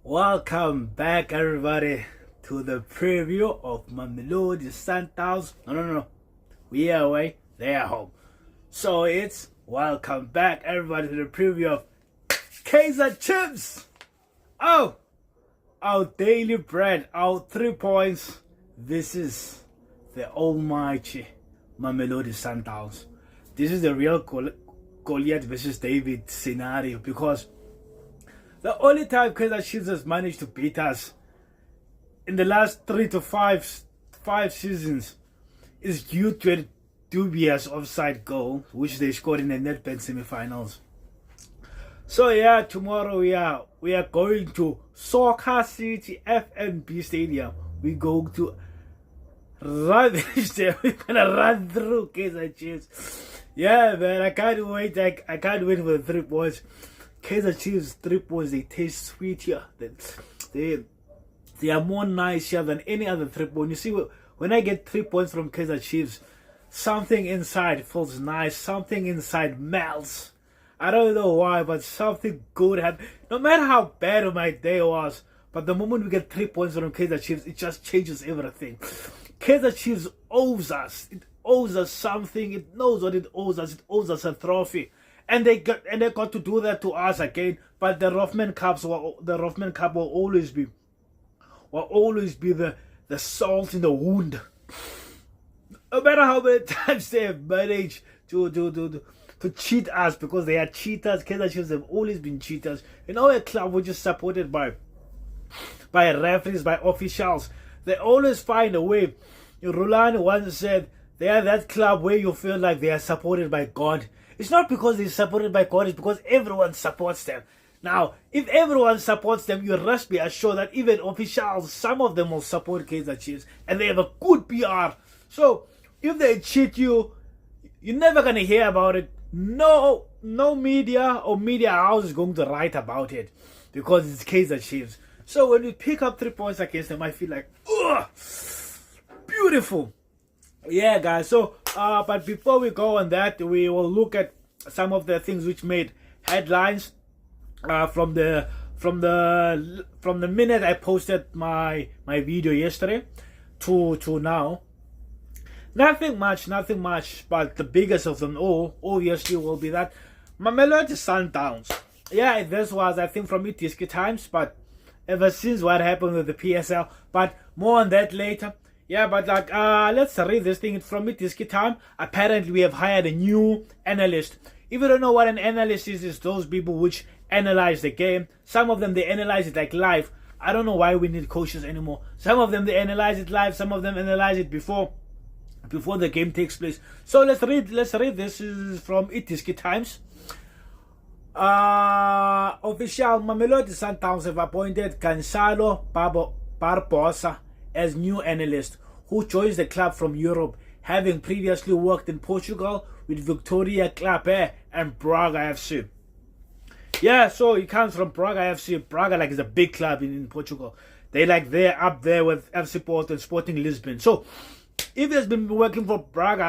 Welcome back, everybody, to the preview of Mamelodi Sundowns. No. We are away, they are home. So it's welcome back, everybody, to the preview of Kaizer Chips. Oh, our daily bread, our 3 points. This is the almighty Mamelodi Sundowns. This is the real Goliath versus David scenario, because the only time Kaizer Chiefs has managed to beat us in the last 3 to 5 seasons is due to a dubious offside goal, which they scored in the Nedbank semi-finals. So yeah, tomorrow we are going to Soccer City FNB Stadium. We're going to ravage them. We're gonna run through Kaizer Chiefs. Yeah, man, I can't wait. I can't wait for the 3 points. Kaizer Chiefs 3 points, they taste sweeter. They are more nicer than any other 3 points. You see, when I get 3 points from Kaizer Chiefs, something inside feels nice. Something inside melts. I don't know why, but something good happened. No matter how bad my day was, but the moment we get 3 points from Kaizer Chiefs, it just changes everything. Kaizer Chiefs owes us. It owes us something. It knows what it owes us. It owes us a trophy. And they got to do that to us again. But the Rothman Cup will always be the salt in the wound. No matter how many times they have managed to cheat us, because they are cheaters. Kaizer Chiefs have always been cheaters. You know, a club which is supported by referees, by officials, they always find a way. Roland once said they are that club where you feel like they are supported by God. It's not because they're supported by God, it's because everyone supports them. Now, if everyone supports them, you must be assured that even officials, some of them will support Kaizer Chiefs, and they have a good PR. So, if they cheat you, you're never going to hear about it. No media or media house is going to write about it, because it's Kaizer Chiefs. So, when we pick up 3 points against them, I feel like, ugh, beautiful. Yeah, guys. So, but before we go on that, we will look at some of the things which made headlines from the minute I posted my video yesterday to now. Nothing much. But the biggest of them all, obviously, will be that Mamelodi Sundowns. Yeah, this was, I think, from Itiski Times, but ever since what happened with the PSL. But more on that later. Yeah, but like, let's read this thing from Itiski Time. Apparently, we have hired a new analyst. If you don't know what an analyst is, it's those people which analyze the game. Some of them, they analyze it like live. I don't know why we need coaches anymore. Some of them, they analyze it live. Some of them analyze it before the game takes place. So let's read. This is from Itiski Times. Official Mamelodi Sundowns have appointed Gonzalo Barbosa as new analyst, who joins the club from Europe, having previously worked in Portugal with Victoria Club and Braga FC. Yeah, so he comes from Braga FC. Braga is a big club in Portugal. They're up there with FC Porto and Sporting Lisbon. So if he's been working for Braga,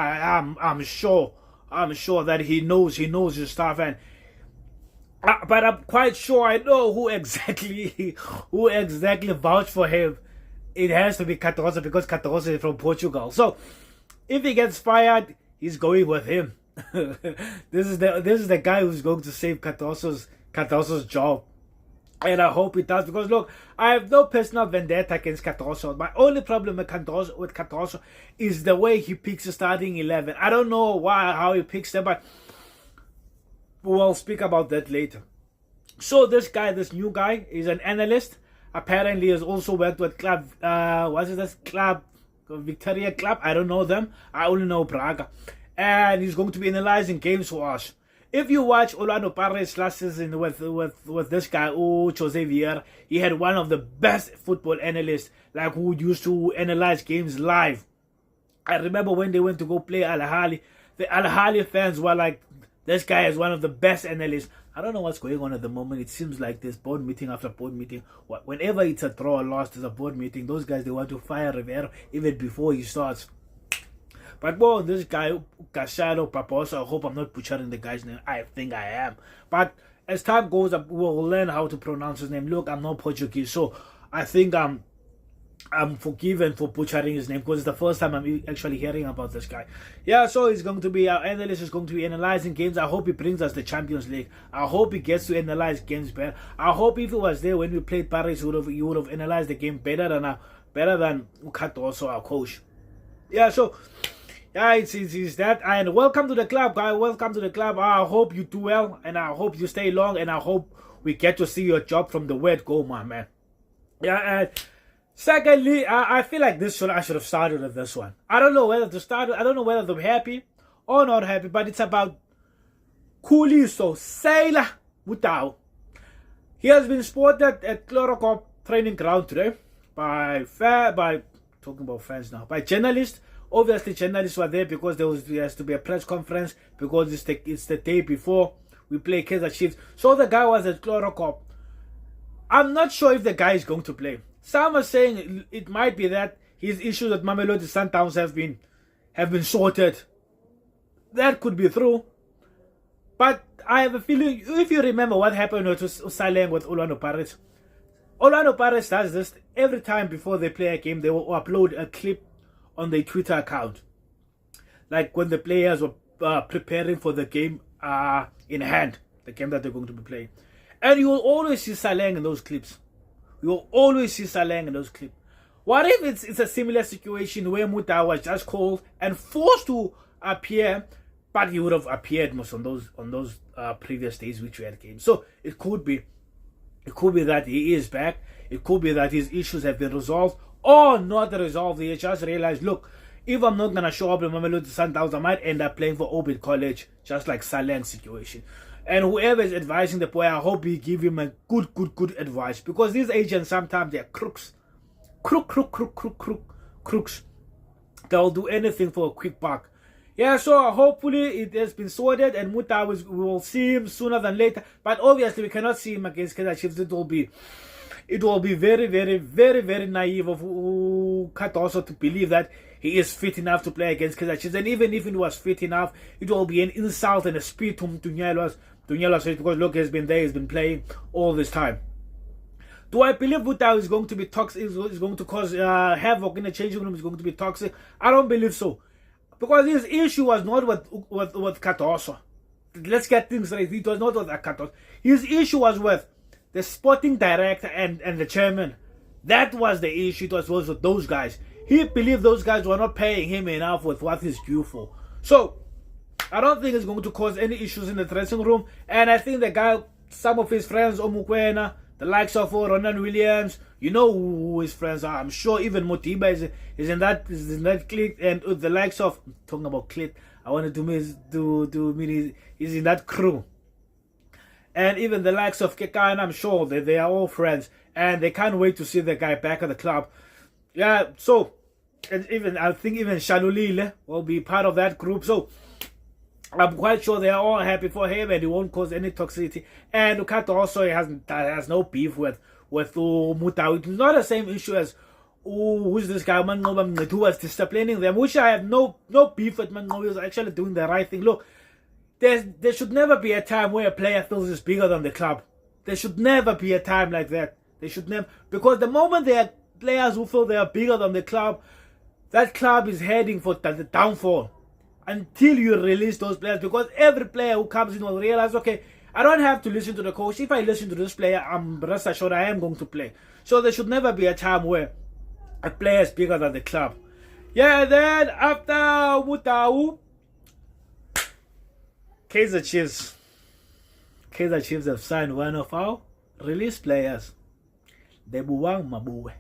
I'm sure that he knows his stuff, and but I'm quite sure I know who exactly vouched for him. It has to be Cardoso, because Cardoso is from Portugal. So if he gets fired, he's going with him. This is the guy who's going to save Cardoso's job. And I hope it does, because look, I have no personal vendetta against Cardoso. My only problem with Cardoso is the way he picks the starting 11. I don't know how he picks them, but we'll speak about that later. So this new guy, is an analyst. Apparently, has also worked with club. Victoria Club. I don't know them. I only know Braga, and he's going to be analyzing games for us. If you watch Orlando Pirates last season with this guy, Jose Vieira, he had one of the best football analysts, who used to analyze games live. I remember when they went to go play Al Ahly, the Al Ahly fans were like, this guy is one of the best analysts. I don't know what's going on at the moment. It seems like there's board meeting after board meeting. Whenever it's a draw or loss, there's a board meeting. Those guys, they want to fire Rivera even before he starts. But well, this guy, Casado Paposa, I hope I'm not butchering the guy's name. I think I am. But as time goes up, we'll learn how to pronounce his name. Look, I'm not Portuguese, so I think I'm forgiven for butchering his name because it's the first time I'm actually hearing about this guy. Yeah, so he's going to be, our analyst is going to be analyzing games. I hope he brings us the Champions League. I hope he gets to analyze games better. I hope if he was there when we played Paris, he would have analyzed the game better than Kaizer, our coach. Yeah, so yeah, it's that. And welcome to the club, guy. Welcome to the club. I hope you do well, and I hope you stay long, and I hope we get to see your job from the word go, my man. Yeah, and secondly, I feel like I should have started with this one. I don't know whether to start. I don't know whether I'm happy or not happy, but it's about Kuliso Sailor Mutau. He has been spotted at Chlorocop training ground today by talking about fans now, by journalists. Obviously, journalists were there because there has to be a press conference because it's the day before we play Kaizer Chiefs. So the guy was at Chlorocop. I'm not sure if the guy is going to play. Some are saying it might be that his issues at Mamelodi Sundowns have been sorted. That could be true. But I have a feeling, if you remember what happened with Saleng with Orlando Pirates. Orlando Pirates does this every time before they play a game. They will upload a clip on their Twitter account. Like when the players were preparing for the game in hand. The game that they're going to be playing. And you will always see Saleng in those clips. You will always see Saleng in those clips. What if it's a similar situation where Muta was just called and forced to appear, but he would have appeared most on those previous days which we had games. So it could be that he is back. It could be that his issues have been resolved or not resolved. He just realized, look, if I'm not gonna show up in Mamelodi Sundowns, I might end up playing for Orbit College, just like Saleng's situation. And whoever is advising the boy, I hope he give him a good advice. Because these agents, sometimes they're crooks. Crooks. They'll do anything for a quick buck. Yeah, so hopefully it has been sorted and Muta, we will see him sooner than later. But obviously we cannot see him against Kaizer Chiefs. It will be very naive of Kaizer to believe that he is fit enough to play against Kaizer Chiefs. And even if he was fit enough, it will be an insult and a spit to Tunyelo's because look, he's been there, he's been playing all this time. Do I believe Muta is going to be toxic, is going to cause havoc in the changing room, is going to be toxic? I don't believe so. Because his issue was not with Kaizer. Let's get things right. It was not with Kaizer. His issue was with the sporting director and the chairman. That was the issue. It was with those guys. He believed those guys were not paying him enough with what he's due for. So, I don't think it's going to cause any issues in the dressing room. And I think the guy, some of his friends, Omukwena, the likes of Ronan Williams, you know who his friends are. I'm sure even Motiba is in that clique, and the likes of, talking about clique, I wanted to mean he's in that crew. And even the likes of Kekan, I'm sure that they are all friends, and they can't wait to see the guy back at the club. Yeah, so, and I think even Shalulile will be part of that group. So I'm quite sure they are all happy for him, and he won't cause any toxicity. And Kaizer also has no beef with Muta. It's not the same issue as who's this guy Mangoba who was disciplining them, which I have no beef with. Mangoba is actually doing the right thing. Look, there should never be a time where a player feels he's bigger than the club. There should never be a time like that. They should never, because the moment there are players who feel they are bigger than the club, that club is heading for the downfall. Until you release those players, because every player who comes in will realize, okay, I don't have to listen to the coach. If I listen to this player, I'm rest assured I am going to play. So there should never be a time where a player is bigger than the club. Yeah, then after Mutau, Kaizer Chiefs have signed one of our release players, Maboe.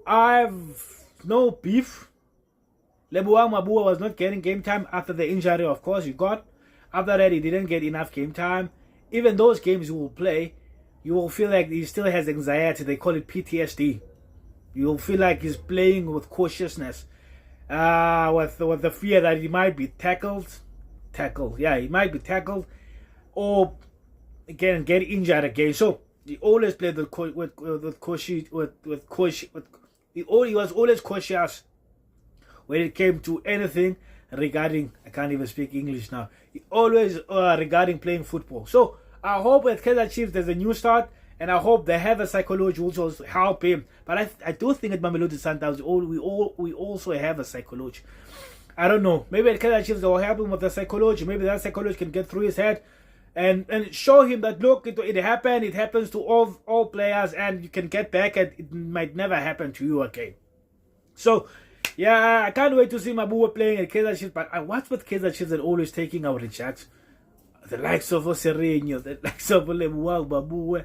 I've no beef. Maboe was not getting game time after the injury, of course, he got. After that, he didn't get enough game time. Even those games he will play, you will feel like he still has anxiety. They call it PTSD. You will feel like he's playing with cautiousness, with the fear that he might be tackled. Yeah, he might be tackled, or again get injured again. So he always played he was always cautious when it came to anything regarding, I can't even speak English now, always regarding playing football. So I hope at Kaizer Chiefs there's a new start, and I hope they have a psychologist which will help him. But I do think at Mamelodi Sundowns we also have a psychologist. I don't know. Maybe at Kaizer Chiefs they will help him with the psychology. Maybe that psychologist can get through his head and show him that look, it happened. It happens to all players, and you can get back, and it might never happen to you again. So, yeah, I can't wait to see Maboe playing at Kaizer Chiefs. But what's with Kaizer Chiefs and always taking our rejects? The likes of Sereno, the likes of Lebuwa, Maboe.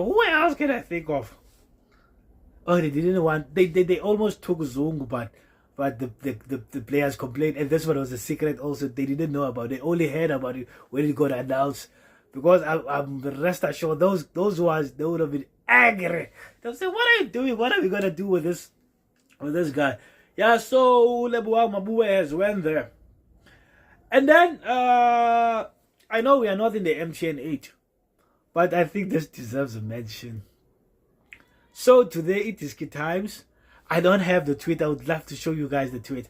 Who else can I think of? Oh, they didn't want. They almost took Zungu, but the players complained, and this one was a secret also. They didn't know about it. They only heard about it when it got announced. Because I'm rest assured, those ones, they would have been angry. They'll say, what are you doing? What are we gonna do with this guy? Yeah, so Lebuwa Maboe has went there. And then I know we are not in the MTN 8, but I think this deserves a mention. So today it is Key Times. I don't have the tweet. I would love to show you guys the tweet.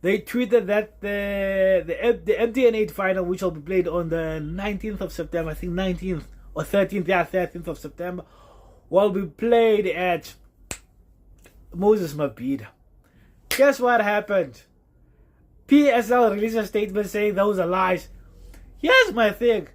They tweeted that the MTN 8 final, which will be played on the 19th of September, I think 19th or 13th, yeah, 13th of September, will be played at Moses Mabhida. Guess what happened? PSL released a statement saying those are lies. Here's my thing.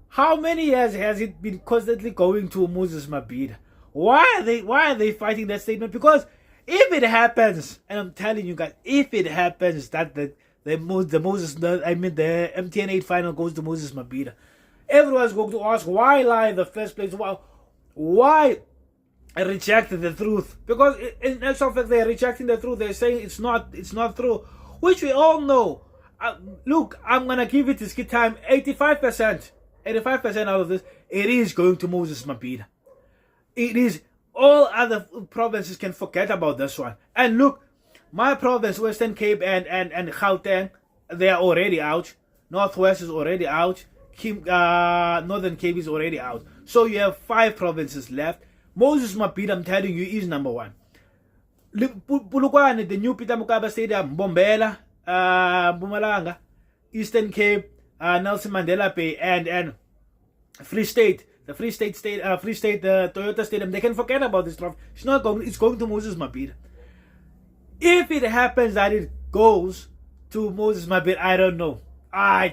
How many years has it been constantly going to Moses Mabhida? Why are they fighting that statement? Because if it happens, and I'm telling you guys, if it happens that the MTN 8 final goes to Moses Mabhida, everyone's going to ask why lie in the first place. Why reject the truth? Because in actual fact they are rejecting the truth. They're saying it's not true, which we all know. Look, I'm gonna give it this Key Time 85% out of this. It is going to Moses Mabhida. It is. All other provinces can forget about this one. And look, my province, Western Cape and Gauteng, they are already out. Northwest is already out. Northern Cape is already out. So you have 5 provinces left. Moses Mabhida, I'm telling you, is number 1. Polokwane, the new Peter Mokaba Stadium, Bombela, Mpumalanga, Eastern Cape, Nelson Mandela Bay, and Free State. The Free State, Toyota Stadium, they can forget about this trophy. It's going to Moses Mabhida. If it happens that it goes to Moses Mabhida, I don't know. I'll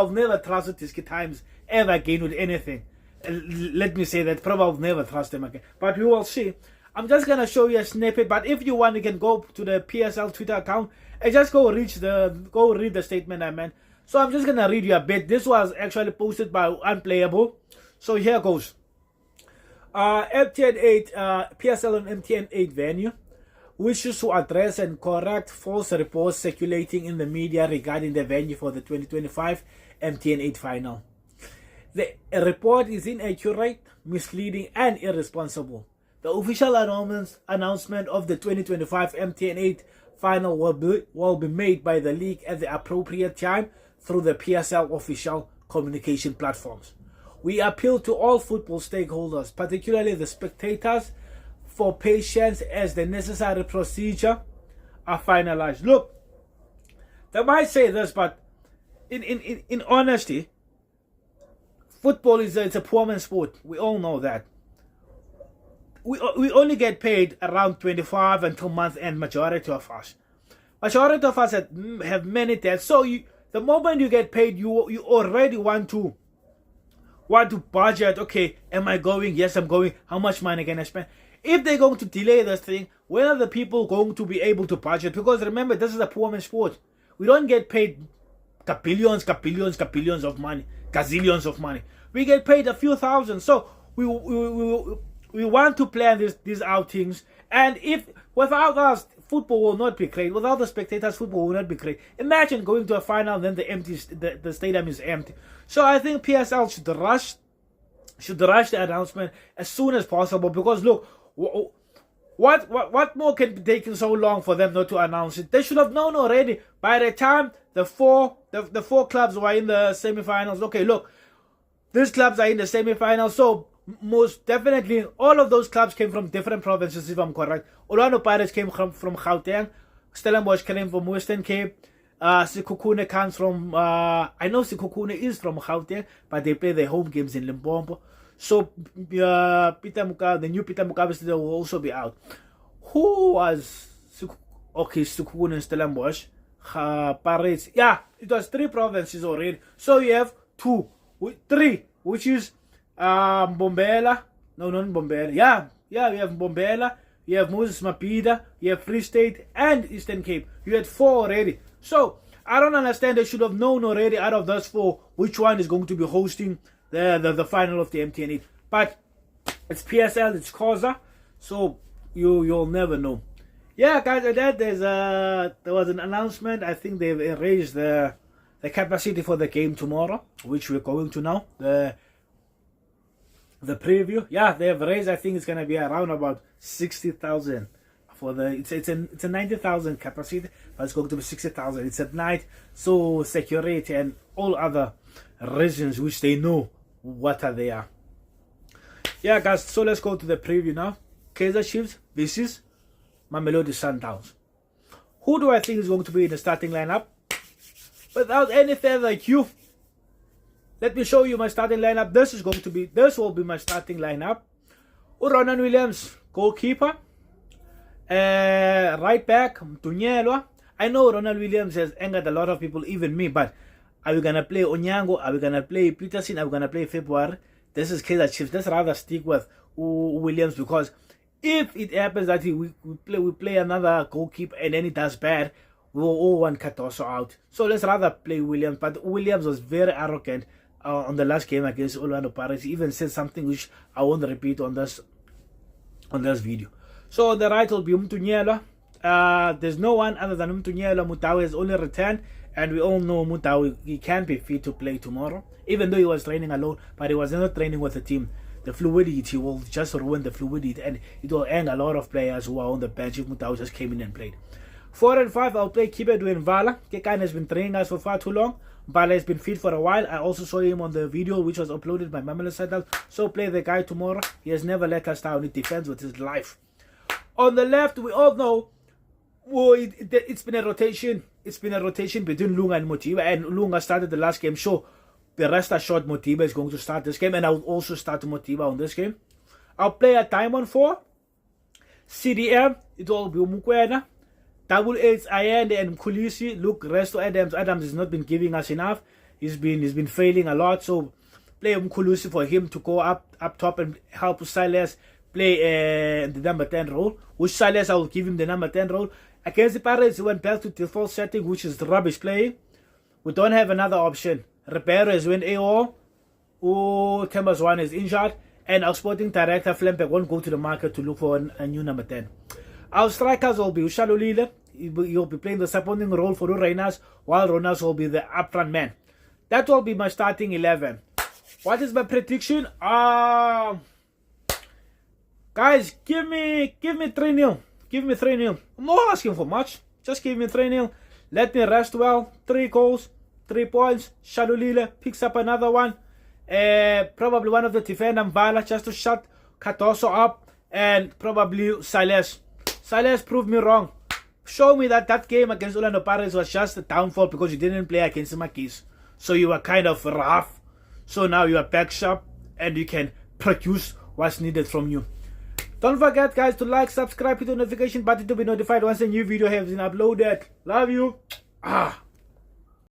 never trust this Key Times ever again with anything. Let me say that. Probably I'll never trust them again. But we will see. I'm just going to show you a snippet. But if you want, you can go to the PSL Twitter account and just go read the statement I meant. So I'm just going to read you a bit. This was actually posted by Unplayable. So here goes. MTN 8, PSL and MTN 8 venue wishes to address and correct false reports circulating in the media regarding the venue for the 2025 MTN 8 final. The report is inaccurate, misleading, and irresponsible. The official announcement of the 2025 MTN 8 final will be made by the league at the appropriate time through the PSL official communication platforms. We appeal to all football stakeholders, particularly the spectators, for patience as the necessary procedure are finalized. Look, they might say this, but in honesty, football is a poor man's sport. We all know that. We only get paid around 25 until month end. Majority of us have many debts. So the moment you get paid, you already want to budget. Okay, am I going? Yes, I'm going. How much money can I spend? If they're going to delay this thing, when are the people going to be able to budget? Because remember, this is a poor man's sport. We don't get paid billions of money, gazillions of money. We get paid a few thousand. So we want to plan these outings. And if without us, football will not be great. Without the spectators, football will not be great. Imagine going to a final, then the stadium is empty. So I think PSL should rush the announcement as soon as possible. Because look, what more can be taking so long for them not to announce it? They should have known already by the time the four clubs were in the semi-finals. Okay, look, these clubs are in the semi-finals, so most definitely all of those clubs came from different provinces, if I'm correct. Orlando Pirates came from Gauteng, Stellenbosch came from Western Cape, Sekhukhune comes from, I know Sekhukhune is from Gauteng, but they play their home games in Limpopo. So Peter Mugabe, the new Peter Mugabe will also be out. Who was Sekhukhune and Stellenbosch? Pirates. Yeah, it was 3 provinces already. So you have 3, which is Mbombela. No, not Mbombela. Yeah, you have Mbombela, you have Moses Mabhida, you have Free State, and Eastern Cape. You had 4 already. So I don't understand. They should have known already out of those 4 which one is going to be hosting the final of the MTN8. But it's PSL, it's Kaizer, so you'll never know. Yeah, guys, and that there was an announcement. I think they've raised the capacity for the game tomorrow, which we're going to now. The preview. Yeah, they've raised. I think it's gonna be around about 60,000 for the. It's a 90,000 capacity, but it's going to be 60,000. It's at night, so security and all other reasons which they know what are they are. Yeah, guys. So let's go to the preview now. Kaizer Chiefs versus Mamelodi Sundowns. Who do I think is going to be in the starting lineup? Without any further ado, let me show you my starting lineup. This will be my starting lineup. Ronan Williams, goalkeeper. Right back, Mtunyelwa. I know Ronald Williams has angered a lot of people, even me, but are we gonna play Onyango? Are we gonna play Peterson? Are we gonna play February? This is Kaizer Chiefs. Let's rather stick with Williams, because if it happens that we play another goalkeeper and then it does bad, we'll all want Katoso out. So let's rather play Williams. But Williams was very arrogant on the last game against Orlando Pirates. He even said something which I won't repeat on this video. So on the right will be Mtunyelwa. There's no one other than Mtunyelwa. Mutawe has only returned, and we all know Mutawe, he can't be fit to play tomorrow, even though he was training alone, but he was not training with the team. The fluidity will just ruin the fluidity, and it will hang a lot of players who are on the bench if Mutawe just came in and played. 4 and 5, I'll play Kibedu and Vala. Kekan has been training us for far too long. Vala has been fit for a while. I also saw him on the video which was uploaded by Mamelodi. So play the guy tomorrow. He has never let us down. He defends with his life. On the left, we all know it's been a rotation. It's been a rotation between Lunga and Motiba, and Lunga started the last game. So the rest assured Motiba is going to start this game, and I'll also start Motiba on this game. I'll play a time on 4. CDM, it will be Mukwena. Double 8, Ayende and Kulisi. Look, Resto Adams. Adams has not been giving us enough. He's been failing a lot. So play Mkulusi for him to go up top and help Silas play the number 10 role. Which Silas, I will give him the number 10 role. Against the Pirates, he went back to default setting, which is rubbish playing. We don't have another option. Ribeiro has went AO. Kembers 1 is injured. And our sporting director, Flembeck, won't go to the market to look for a new number 10. Our strikers will be Ushalolile. He'll be playing the supporting role for Reinas, while Ronas will be the upfront man. That will be my starting 11. What is my prediction? Guys, give me 3-0. Give me 3-0. I'm not asking for much. Just give me 3-0. Let me rest well. 3 goals, 3 points. Shalulile picks up another one. Probably one of the defenders, Mbala, just to shut Katoso up. And probably Silas. Silas proved me wrong. Show me that game against Orlando Pirates was just a downfall because you didn't play against Makis. So you were kind of rough. So now you are back sharp and you can produce what's needed from you. Don't forget, guys, to like, subscribe, hit the notification button to be notified once a new video has been uploaded. Love you.